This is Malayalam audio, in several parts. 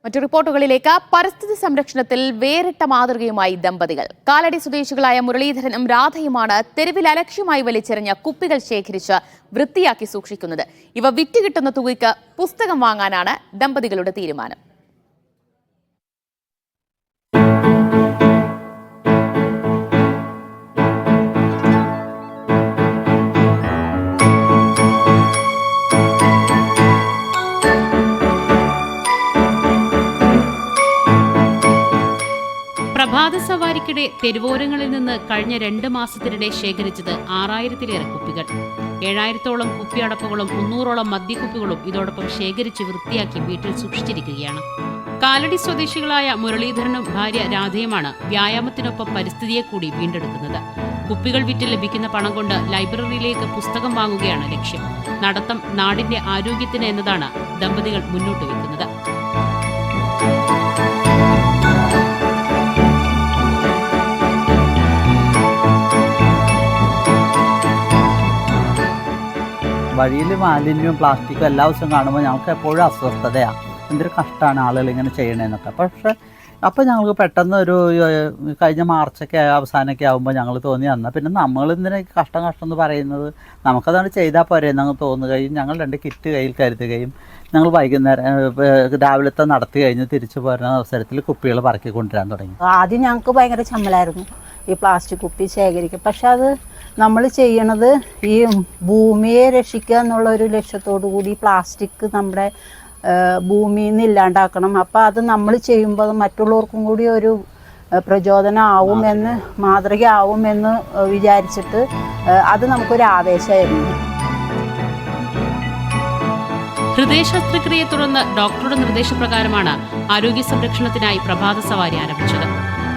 മറ്റു റിപ്പോർട്ടുകളിലേക്ക്. പരിസ്ഥിതി സംരക്ഷണത്തിൽ വേറിട്ട മാതൃകയുമായി ദമ്പതികൾ. കാലടി സ്വദേശികളായ മുരളീധരനും രാധയുമാണ് തെരുവിൽ അലക്ഷ്യമായി വലിച്ചെറിഞ്ഞ കുപ്പികൾ ശേഖരിച്ച് വൃത്തിയാക്കി സൂക്ഷിക്കുന്നത്. ഇവ വിറ്റുകിട്ടുന്ന തുകയ്ക്ക് പുസ്തകം വാങ്ങാനാണ് ദമ്പതികളുടെ തീരുമാനം. പ്രഭാത സവാരിക്കിടെ തെരുവോരങ്ങളിൽ നിന്ന് കഴിഞ്ഞ 2 മാസത്തിനിടെ ശേഖരിച്ചത് 6000-ലേറെ കുപ്പികൾ. 7000-ഓളം കുപ്പിയടപ്പുകളും 300-ഓളം മദ്യക്കുപ്പികളും ഇതോടൊപ്പം ശേഖരിച്ച് വൃത്തിയാക്കി വീട്ടിൽ സൂക്ഷിച്ചിരിക്കുകയാണ്. കാലടി സ്വദേശികളായ മുരളീധരനും ഭാര്യ രാധയുമാണ് വ്യായാമത്തിനൊപ്പം പരിസ്ഥിതിയെ കൂടി വീണ്ടെടുക്കുന്നത്. കുപ്പികൾ വിറ്റ് ലഭിക്കുന്ന പണം കൊണ്ട് ലൈബ്രറിയിലേക്ക് പുസ്തകം വാങ്ങുകയാണ് ലക്ഷ്യം. നടത്തം നാടിന്റെ ആരോഗ്യത്തിന് എന്നതാണ് ദമ്പതികൾ മുന്നോട്ട് വെക്കുന്നത്. വഴിയിൽ മാലിന്യവും പ്ലാസ്റ്റിക്കും എല്ലാ ദിവസവും കാണുമ്പോൾ ഞങ്ങൾക്ക് എപ്പോഴും അസ്വസ്ഥതയാണ്. എന്തൊരു കഷ്ടമാണ് ആളുകൾ ഇങ്ങനെ ചെയ്യണേന്നൊക്കെ. പക്ഷേ അപ്പോൾ ഞങ്ങൾക്ക് പെട്ടെന്ന് ഒരു കഴിഞ്ഞ മാർച്ചൊക്കെ അവസാനമൊക്കെ ആകുമ്പോൾ ഞങ്ങൾ തോന്നി എന്നാൽ പിന്നെ നമ്മളിന്തിനെ കഷ്ടം എന്ന് പറയുന്നത്, നമുക്കതാണ് ചെയ്താൽ പോരെ എന്നങ്ങ് തോന്നുകയും ഞങ്ങൾ 2 കിറ്റ് കയ്യിൽ കരുതുകയും ഞങ്ങൾ വൈകുന്നേരം രാവിലത്തെ നടത്തി കഴിഞ്ഞ് തിരിച്ചു പോരുന്ന അവസരത്തിൽ കുപ്പികൾ പറക്കി കൊണ്ടുവരാൻ തുടങ്ങി. ആദ്യം ഞങ്ങൾക്ക് ഭയങ്കര ചമ്മലായിരുന്നു ഈ പ്ലാസ്റ്റിക് കുപ്പി ശേഖരിക്കുക. പക്ഷെ അത് നമ്മൾ ചെയ്യണത് ഈ ഭൂമിയെ രക്ഷിക്കുക എന്നുള്ള ഒരു ലക്ഷ്യത്തോടു കൂടി പ്ലാസ്റ്റിക് നമ്മുടെ ഭൂമിയിൽ നിന്ന് ഇല്ലാണ്ടാക്കണം. അപ്പോൾ അത് നമ്മൾ ചെയ്യുമ്പോൾ അത് മറ്റുള്ളവർക്കും കൂടി ഒരു പ്രചോദനമാവുമെന്ന്, മാതൃകയാവുമെന്ന് വിചാരിച്ചിട്ട് അത് നമുക്കൊരു ആവേശമായിരുന്നു. ഹൃദയ ശസ്ത്രക്രിയയെ തുടർന്ന് ഡോക്ടറുടെ നിർദ്ദേശപ്രകാരമാണ് ആരോഗ്യ സംരക്ഷണത്തിനായി പ്രഭാത സവാരി ആരംഭിച്ചത്.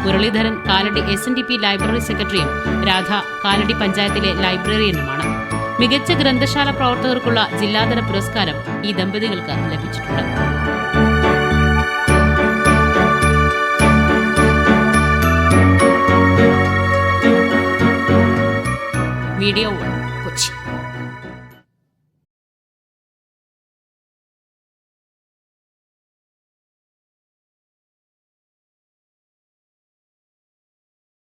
മുരളീധരൻ കാലടി SNDP ലൈബ്രറി സെക്രട്ടറിയും രാധ കാലടി പഞ്ചായത്തിലെ ലൈബ്രറിയനുമാണ്. മികച്ച ഗ്രന്ഥശാല പ്രവർത്തകർക്കുള്ള ജില്ലാതല പുരസ്കാരം ഈ ദമ്പതികൾക്ക് ലഭിച്ചിട്ടുണ്ട്. വീഡിയോ